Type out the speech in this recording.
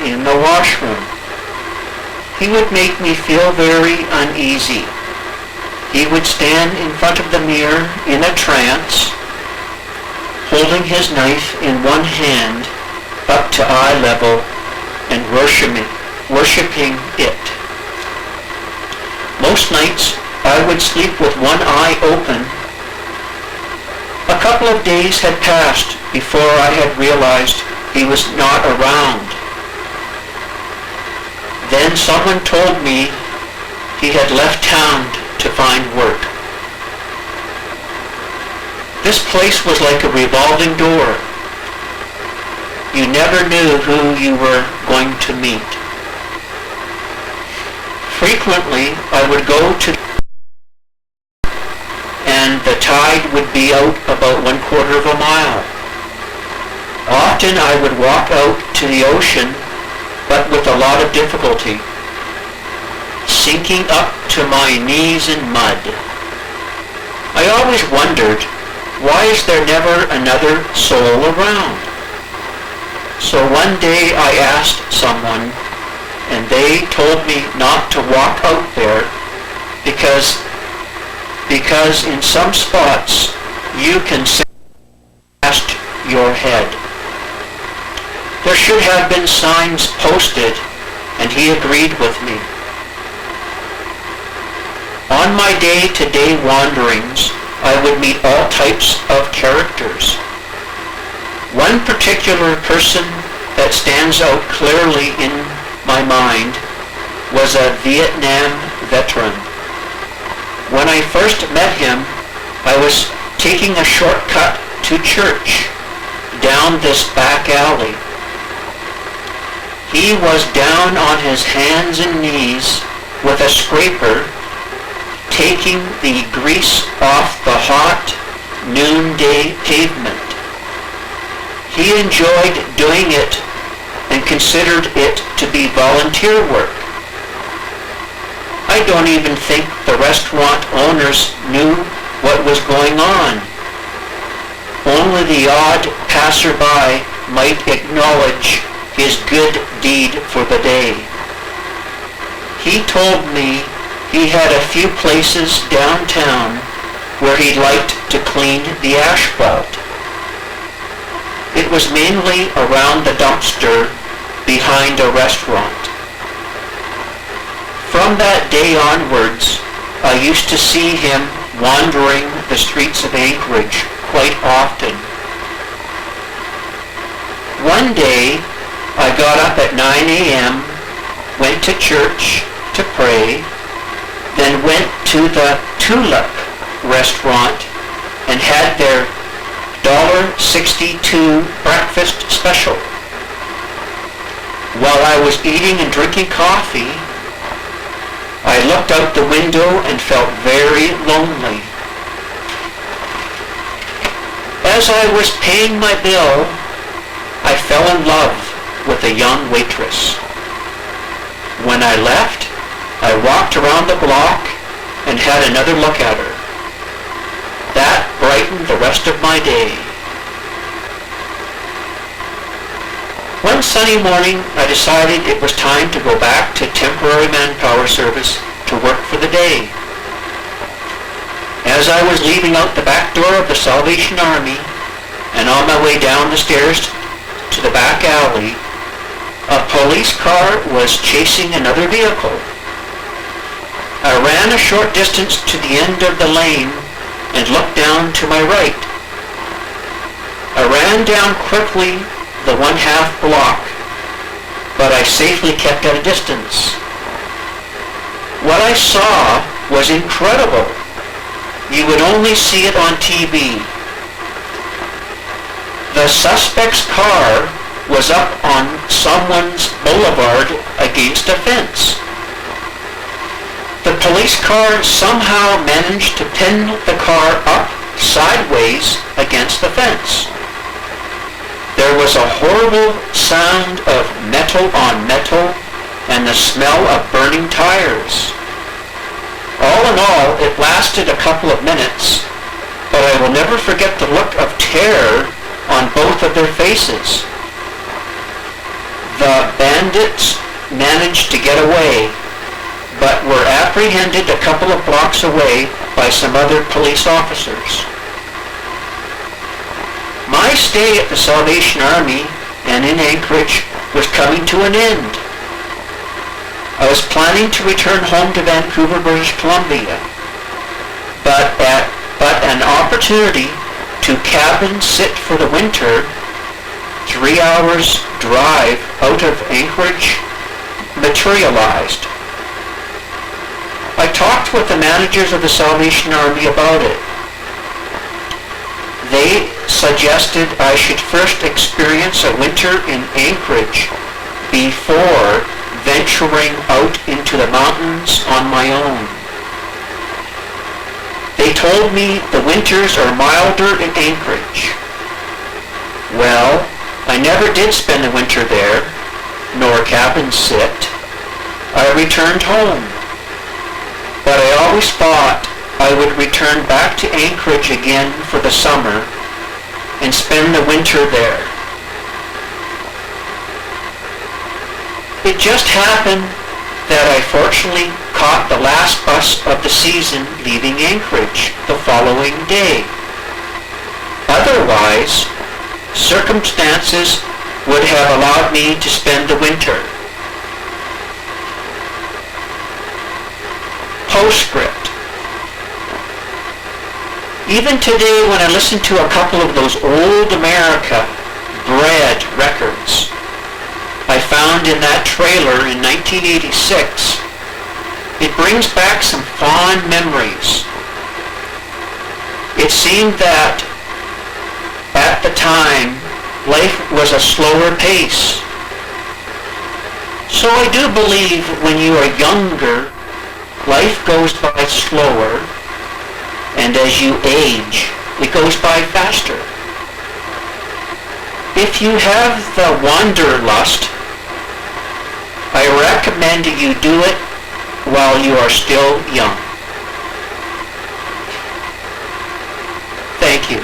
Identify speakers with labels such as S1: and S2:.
S1: in the washroom. He would make me feel very uneasy. He would stand in front of the mirror in a trance, holding his knife in one hand up to eye level and worshiping it. Most nights I would sleep with one eye open. A couple of days had passed before I had realized he was not around. Then someone told me he had left town to find work. This place was like a revolving door. You never knew who you were going to meet. Frequently, I would go to and the tide would be out about 1/4 of a mile. Often I would walk out to the ocean, but with a lot of difficulty, sinking up to my knees in mud. I always wondered, why is there never another soul around? So one day I asked someone, and they told me not to walk out there because in some spots you can see past your head. There should have been signs posted, and he agreed with me. On my day-to-day wanderings, I would meet all types of characters. One particular person that stands out clearly in my mind was a Vietnam veteran. When I first met him, I was taking a shortcut to church down this back alley. He was down on his hands and knees with a scraper, taking the grease off the hot noonday pavement. He enjoyed doing it and considered it to be volunteer work. I don't even think the restaurant owners knew what was going on. Only the odd passerby might acknowledge his good deed for the day. He told me he had a few places downtown where he liked to clean the asphalt. It was mainly around the dumpster behind a restaurant. From that day onwards, I used to see him wandering the streets of Anchorage quite often. One day, I got up at 9 a.m., went to church to pray, then went to the Tulip restaurant and had their $1.62 breakfast special. While I was eating and drinking coffee, I looked out the window and felt very lonely. As I was paying my bill, I fell in love with a young waitress. When I left, I walked around the block and had another look at her. That brightened the rest of my day. One sunny morning, I decided it was time to go back to temporary manpower service to work for the day. As I was leaving out the back door of the Salvation Army and on my way down the stairs to the back alley, a police car was chasing another vehicle. I ran a short distance to the end of the lane and looked down to my right. I ran down quickly the 1/2 block, but I safely kept at a distance. What I saw was incredible. You would only see it on TV. The suspect's car was up on someone's boulevard against a fence. The police car somehow managed to pin the car up sideways against the fence. There was a horrible sound of metal on metal and the smell of burning tires. All in all, it lasted a couple of minutes, but I will never forget the look of terror on both of their faces. The bandits managed to get away, but were apprehended a couple of blocks away by some other police officers. My stay at the Salvation Army and in Anchorage was coming to an end. I was planning to return home to Vancouver, British Columbia, but an opportunity to cabin sit for the winter, 3 hours drive out of Anchorage, materialized. I talked with the managers of the Salvation Army about it. They suggested I should first experience a winter in Anchorage before venturing out into the mountains on my own. They told me the winters are milder in Anchorage. Well, I never did spend the winter there, nor cabin sit. I returned home, but I always thought I would return back to Anchorage again for the summer and spend the winter there. It just happened that I fortunately caught the last bus of the season leaving Anchorage the following day. Otherwise, circumstances would have allowed me to spend the winter. Postscript. Even today, when I listen to a couple of those old America bred records I found in that trailer in 1986, it brings back some fond memories. It seemed that at the time, life was a slower pace. So I do believe when you are younger, life goes by slower, and as you age, it goes by faster. If you have the wanderlust, I recommend you do it while you are still young. Thank you.